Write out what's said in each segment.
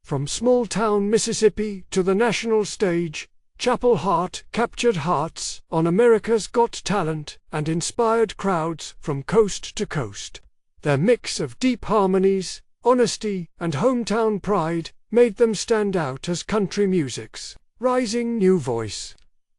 From small-town Mississippi to the national stage, Chapel Hart captured hearts on America's Got Talent and inspired crowds from coast to coast. Their mix of deep harmonies, honesty, and hometown pride made them stand out as country music's rising new voice.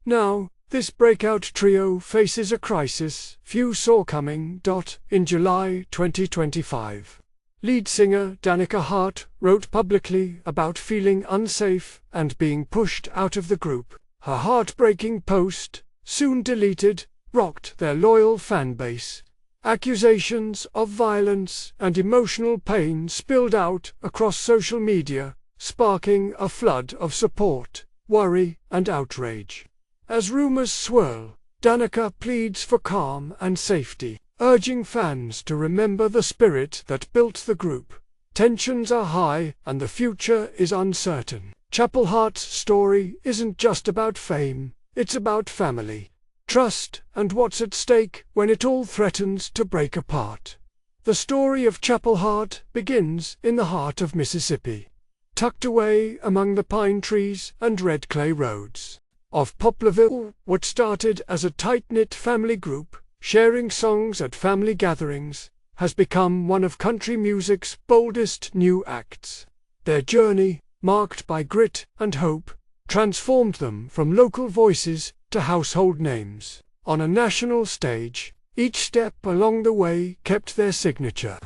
Now, this breakout trio faces a crisis few saw coming. In July 2025. Lead singer Danica Hart wrote publicly about feeling unsafe and being pushed out of the group. Her heartbreaking post, soon deleted, rocked their loyal fanbase. Accusations of violence and emotional pain spilled out across social media, sparking a flood of support, worry, and outrage. As rumors swirl, Danica pleads for calm and safety, urging fans to remember the spirit that built the group. Tensions are high and the future is uncertain. Chapel Hart's story isn't just about fame, it's about family, trust, and what's at stake when it all threatens to break apart. The story of Chapel Hart begins in the heart of Mississippi, tucked away among the pine trees and red clay roads of Poplarville. What started as a tight-knit family group, sharing songs at family gatherings, has become one of country music's boldest new acts. Their journey, marked by grit and hope, transformed them from local voices to household names. On a national stage, each step along the way kept their signature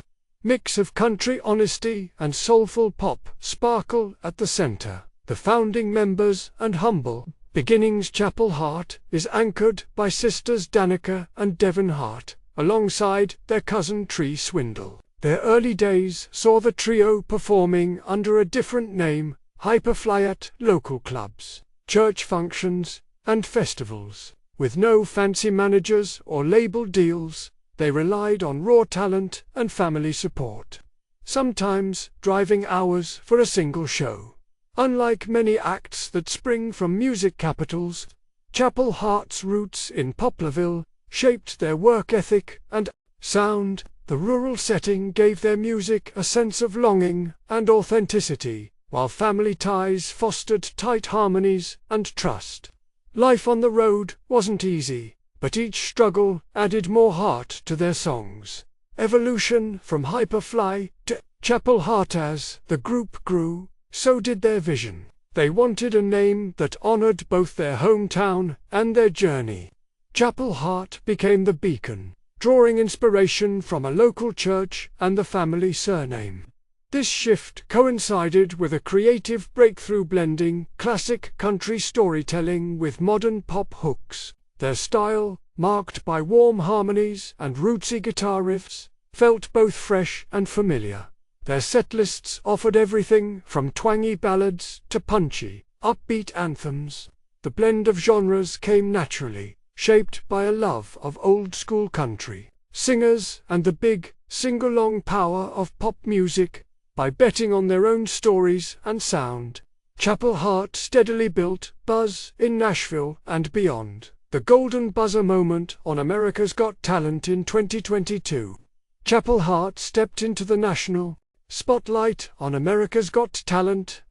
mix of country honesty and soulful pop sparkle at the center. The founding members and humble beginnings Chapel Hart is anchored by sisters Danica and Devynn Hart, alongside their cousin Trea Swindle. Their early days saw the trio performing under a different name, Hyperphlyy, at local clubs, church functions, and festivals. With no fancy managers or label deals, they relied on raw talent and family support, sometimes driving hours for a single show. Unlike many acts that spring from music capitals, Chapel Hart's roots in Poplarville shaped their work ethic and sound. The rural setting gave their music a sense of longing and authenticity, while family ties fostered tight harmonies and trust. Life on the road wasn't easy, but each struggle added more heart to their songs. Evolution from Hyperphlyy to Chapel Hart. As the group grew, so did their vision. They wanted a name that honored both their hometown and their journey. Chapel Hart became the beacon, drawing inspiration from a local church and the family surname. This shift coincided with a creative breakthrough, blending classic country storytelling with modern pop hooks. Their style, marked by warm harmonies and rootsy guitar riffs, felt both fresh and familiar. Their setlists offered everything from twangy ballads to punchy, upbeat anthems. The blend of genres came naturally, shaped by a love of old-school country singers and the big, sing-along power of pop music. By betting on their own stories and sound, Chapel Hart steadily built buzz in Nashville and beyond. The golden buzzer moment on America's Got Talent in 2022. Chapel Hart stepped into the national spotlight on America's Got Talent.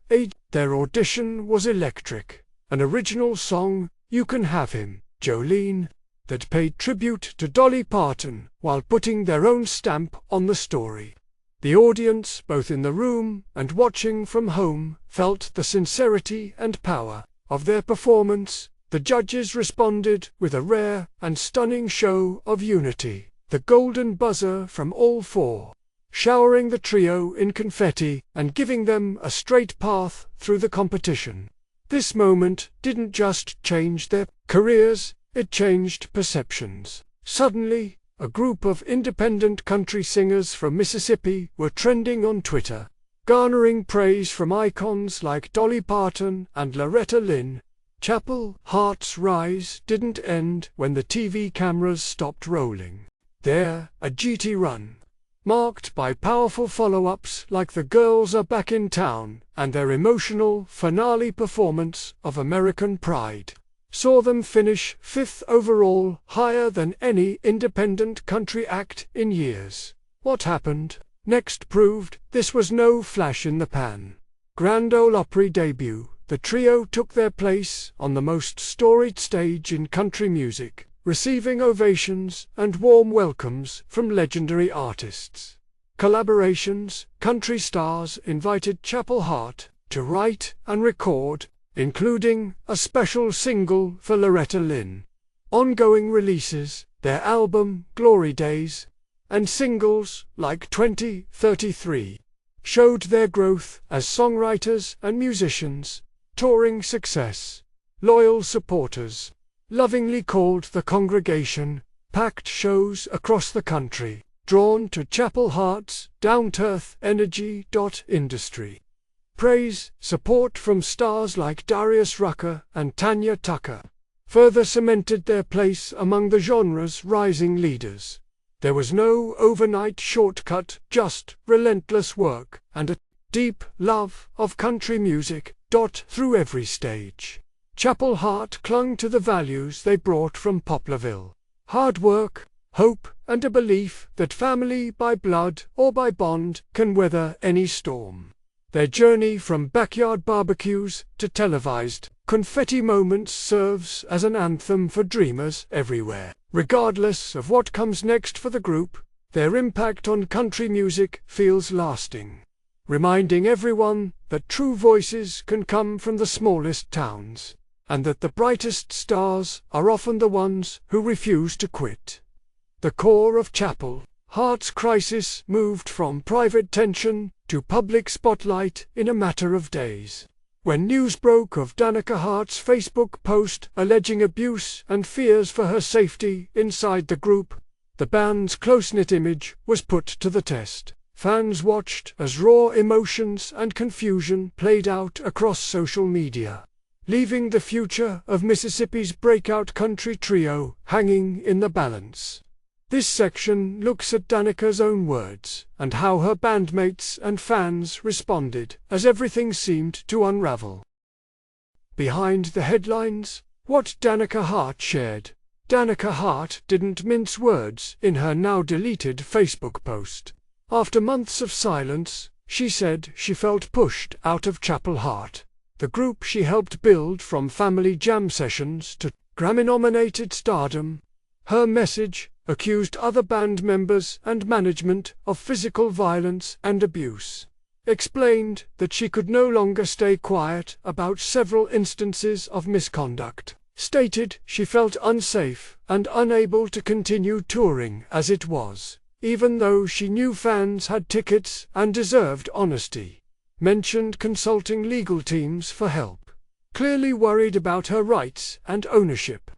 Their audition was electric. An original song, You Can Have Him, Jolene, that paid tribute to Dolly Parton while putting their own stamp on the story. The audience, both in the room and watching from home, felt the sincerity and power of their performance. The judges responded with a rare and stunning show of unity. The golden buzzer from all four, showering the trio in confetti and giving them a straight path through the competition. This moment didn't just change their careers, it changed perceptions. Suddenly, a group of independent country singers from Mississippi were trending on Twitter, garnering praise from icons like Dolly Parton and Loretta Lynn. Chapel Hart's rise didn't end when the TV cameras stopped rolling. Their AGT run, marked by powerful follow-ups like The Girls Are Back in Town and their emotional finale performance of American Pride, saw them finish 5th overall, higher than any independent country act in years. What happened next proved this was no flash in the pan. Grand Ole Opry debut, the trio took their place on the most storied stage in country music, receiving ovations and warm welcomes from legendary artists. Collaborations: country stars invited Chapel Hart to write and record, including a special single for Loretta Lynn. Ongoing releases: their album Glory Days, and singles like 2033, showed their growth as songwriters and musicians. Touring success: loyal supporters, lovingly called the Congregation, packed shows across the country, drawn to Chapel Hart's down-to-earth energy. Industry praise: support from stars like Darius Rucker and Tanya Tucker further cemented their place among the genre's rising leaders. There was no overnight shortcut, just relentless work and a deep love of country music. Through every stage, Chapel Hart clung to the values they brought from Poplarville: hard work, hope, and a belief that family by blood or by bond can weather any storm. Their journey from backyard barbecues to televised confetti moments serves as an anthem for dreamers everywhere. Regardless of what comes next for the group, their impact on country music feels lasting, reminding everyone that true voices can come from the smallest towns, and that the brightest stars are often the ones who refuse to quit. The core of Chapel Hart's crisis moved from private tension to public spotlight in a matter of days. When news broke of Danica Hart's Facebook post alleging abuse and fears for her safety inside the group, the band's close-knit image was put to the test. Fans watched as raw emotions and confusion played out across social media, leaving the future of Mississippi's breakout country trio hanging in the balance. This section looks at Danica's own words and how her bandmates and fans responded as everything seemed to unravel. Behind the headlines, what Danica Hart shared. Danica Hart didn't mince words in her now-deleted Facebook post. After months of silence, she said she felt pushed out of Chapel Hart, the group she helped build from family jam sessions to Grammy-nominated stardom. Her message accused other band members and management of physical violence and abuse, explained that she could no longer stay quiet about several instances of misconduct, stated she felt unsafe and unable to continue touring as it was, even though she knew fans had tickets and deserved honesty, mentioned consulting legal teams for help, clearly worried about her rights and ownership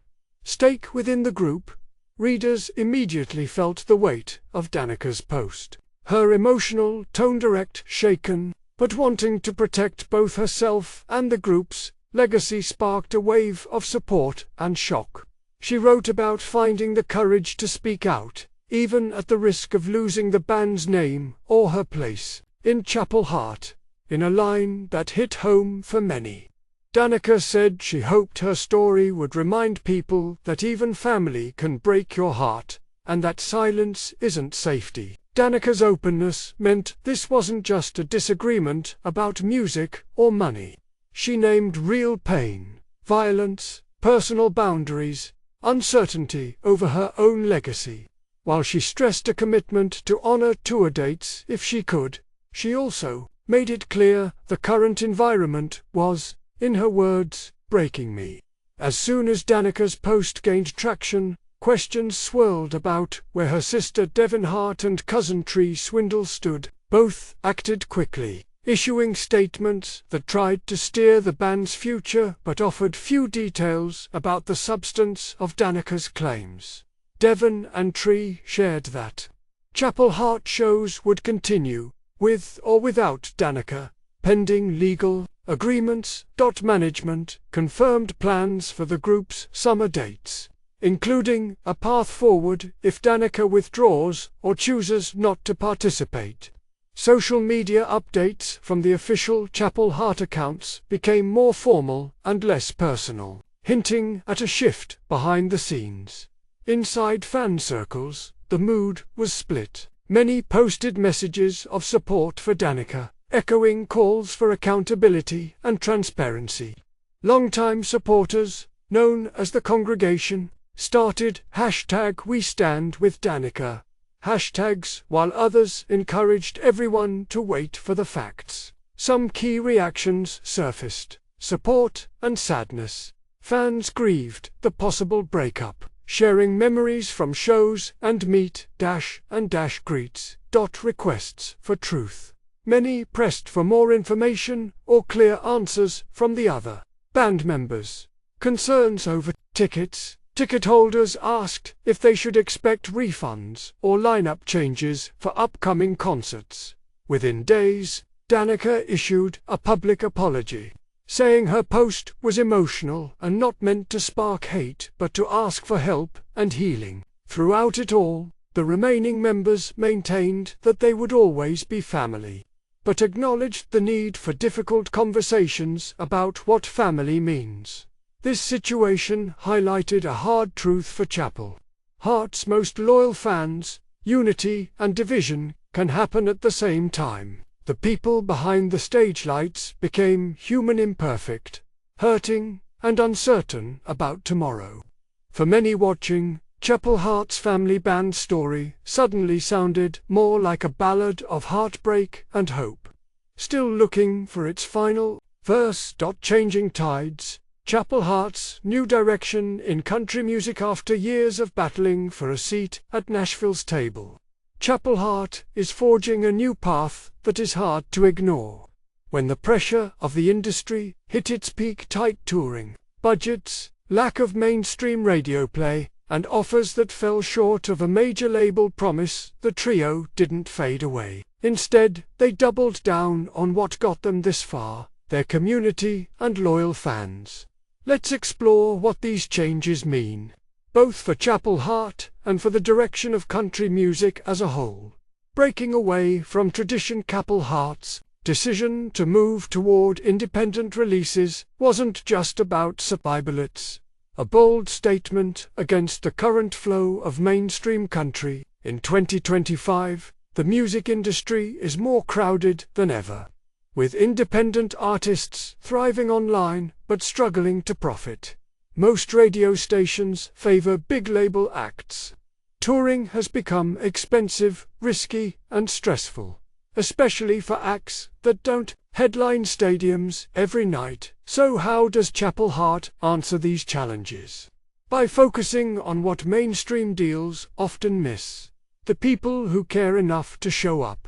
stake within the group. Readers immediately felt the weight of Danica's post. Her emotional tone direct, shaken, but wanting to protect both herself and the group's legacy sparked a wave of support and shock. She wrote about finding the courage to speak out, even at the risk of losing the band's name or her place in Chapel Hart, in a line that hit home for many. Danica said she hoped her story would remind people that even family can break your heart, and that silence isn't safety. Danica's openness meant this wasn't just a disagreement about music or money. She named real pain, violence, personal boundaries, uncertainty over her own legacy. While she stressed a commitment to honor tour dates if she could, she also made it clear the current environment was, in her words, breaking me. As soon as Danica's post gained traction, questions swirled about where her sister Devynn Hart and cousin Trea Swindle stood. Both acted quickly, issuing statements that tried to steer the band's future but offered few details about the substance of Danica's claims. Devynn and Trea shared that Chapel Hart shows would continue, with or without Danica, pending legal agreements. Management confirmed plans for the group's summer dates, including a path forward if Danica withdraws or chooses not to participate. Social media updates from the official Chapel Hart accounts became more formal and less personal, hinting at a shift behind the scenes. Inside fan circles, the mood was split. Many posted messages of support for Danica, echoing calls for accountability and transparency. Longtime supporters, known as the Congregation, started #WeStandWithDanica hashtags, while others encouraged everyone to wait for the facts. Some key reactions surfaced: support and sadness. Fans grieved the possible breakup, sharing memories from shows and meet-and-greets. Requests for truth. Many pressed for more information or clear answers from the other band members. Concerns over tickets. Ticket holders asked if they should expect refunds or lineup changes for upcoming concerts. Within days, Danica issued a public apology, saying her post was emotional and not meant to spark hate but to ask for help and healing. Throughout it all, the remaining members maintained that they would always be family, but acknowledged the need for difficult conversations about what family means. This situation highlighted a hard truth for Chapel Hart's most loyal fans: unity and division can happen at the same time. The people behind the stage lights became human, imperfect, hurting, and uncertain about tomorrow. For many watching, Chapel Hart's family band story suddenly sounded more like a ballad of heartbreak and hope, still looking for its final verse. Changing tides. Chapel Hart's new direction in country music after years of battling for a seat at Nashville's table. Chapel Hart is forging a new path that is hard to ignore. When the pressure of the industry hit its peak, tight touring budgets, lack of mainstream radio play, and offers that fell short of a major label promise, the trio didn't fade away. Instead, they doubled down on what got them this far: their community and loyal fans. Let's explore what these changes mean, both for Chapel Hart and for the direction of country music as a whole. Breaking away from tradition. Chapel Hart's decision to move toward independent releases wasn't just about survivalists, a bold statement against the current flow of mainstream country. In 2025, the music industry is more crowded than ever, with independent artists thriving online but struggling to profit. Most radio stations favor big label acts. Touring has become expensive, risky, and stressful, especially for acts that don't headline stadiums every night. So how does Chapel Hart answer these challenges? By focusing on what mainstream deals often miss: the people who care enough to show up.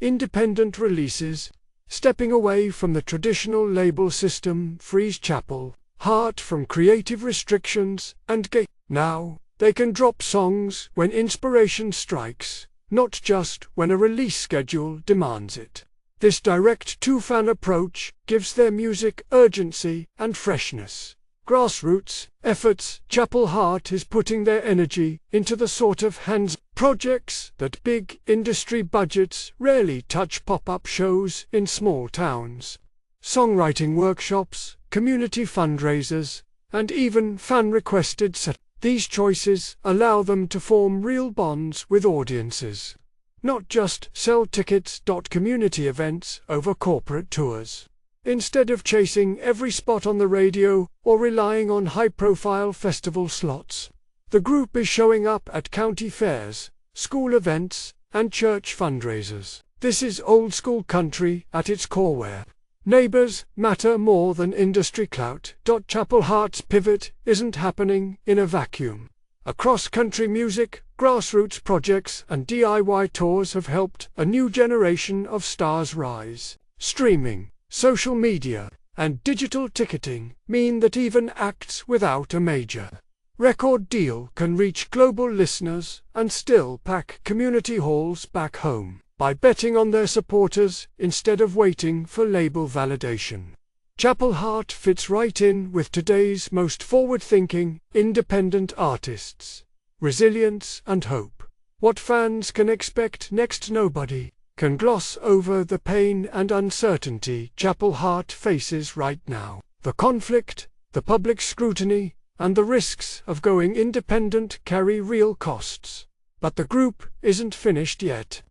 Independent releases. Stepping away from the traditional label system frees Chapel Hart from creative restrictions and now they can drop songs when inspiration strikes, not just when a release schedule demands it. This direct-to-fan approach gives their music urgency and freshness. Grassroots efforts. Chapel Hart is putting their energy into the sort of hands projects that big industry budgets rarely touch: pop-up shows in small towns, songwriting workshops, community fundraisers, and even fan-requested sets. These choices allow them to form real bonds with audiences, not just sell tickets. Community events over corporate tours. Instead of chasing every spot on the radio or relying on high-profile festival slots, the group is showing up at county fairs, school events, and church fundraisers. This is old-school country at its core, where neighbors matter more than industry clout. Chapel Hart's pivot isn't happening in a vacuum. Across country music, grassroots projects and DIY tours have helped a new generation of stars rise. Streaming, social media, and digital ticketing mean that even acts without a major record deal can reach global listeners and still pack community halls back home. By betting on their supporters instead of waiting for label validation, Chapel Hart fits right in with today's most forward-thinking, independent artists. Resilience and hope. What fans can expect next? Nobody can gloss over the pain and uncertainty Chapel Hart faces right now. The conflict, the public scrutiny, and the risks of going independent carry real costs. But the group isn't finished yet.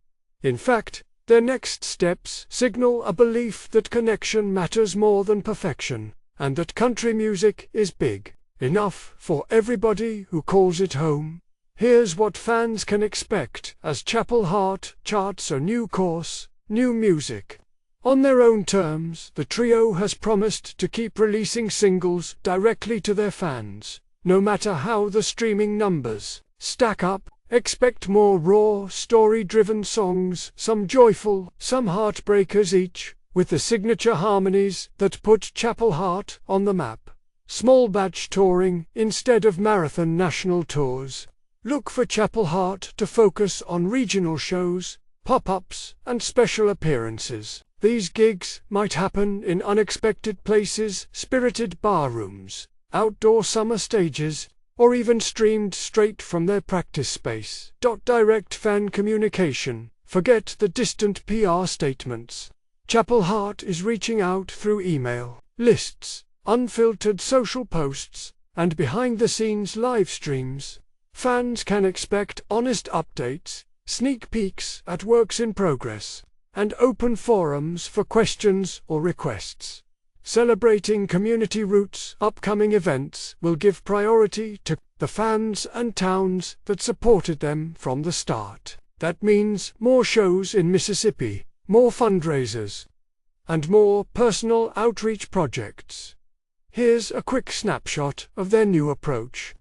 In fact, Their next steps signal a belief that connection matters more than perfection, and that country music is big enough for everybody who calls it home. Here's what fans can expect as Chapel Hart charts a new course, new music. On their own terms, the trio has promised to keep releasing singles directly to their fans, no matter how the streaming numbers stack up. Expect more raw, story-driven songs, some joyful, some heartbreakers each, with the signature harmonies that put Chapel Hart on the map. Small batch touring instead of marathon national tours. Look for Chapel Hart to focus on regional shows, pop-ups, and special appearances. These gigs might happen in unexpected places, spirited bar rooms, outdoor summer stages, or even streamed straight from their practice space. Direct fan communication. Forget the distant PR statements. Chapel Hart is reaching out through email, lists, unfiltered social posts, and behind-the-scenes live streams. Fans can expect honest updates, sneak peeks at works in progress, and open forums for questions or requests. Celebrating community roots, upcoming events will give priority to the fans and towns that supported them from the start. That means more shows in Mississippi, more fundraisers, and more personal outreach projects. Here's a quick snapshot of their new approach.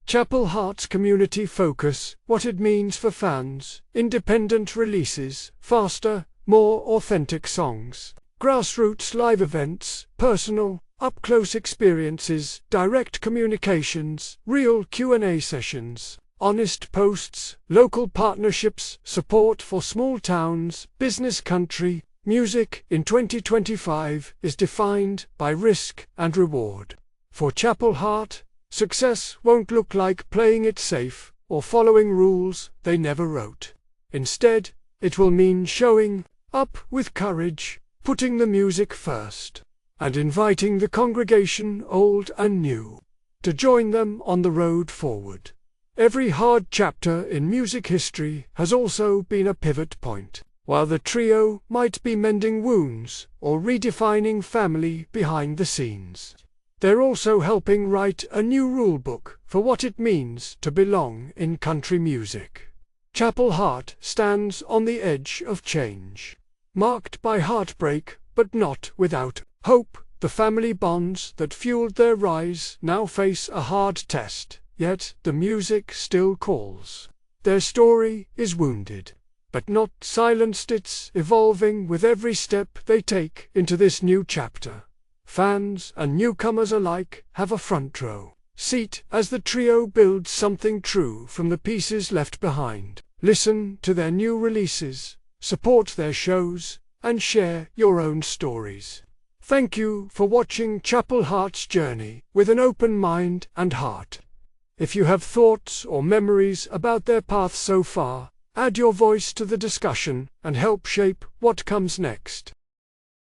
Chapel Hart's community focus, what it means for fans, independent releases, faster, more authentic songs. Grassroots live events, personal, up-close experiences, direct communications, real Q&A sessions, honest posts, local partnerships, support for small towns, business country. Music in 2025 is defined by risk and reward. For Chapel Hart, success won't look like playing it safe or following rules they never wrote. Instead, it will mean showing up with courage, putting the music first, and inviting the congregation, old and new, to join them on the road forward. Every hard chapter in music history has also been a pivot point. While the trio might be mending wounds or redefining family behind the scenes, they're also helping write a new rulebook for what it means to belong in country music. Chapel Hart stands on the edge of change, marked by heartbreak, but not without hope. The family bonds that fueled their rise now face a hard test, yet the music still calls. Their story is wounded, but not silenced. It's evolving with every step they take into this new chapter. Fans and newcomers alike have a front row seat as the trio builds something true from the pieces left behind. Listen to their new releases, support their shows, and share your own stories. Thank you for watching Chapel Hart's journey with an open mind and heart. If you have thoughts or memories about their path so far, add your voice to the discussion and help shape what comes next.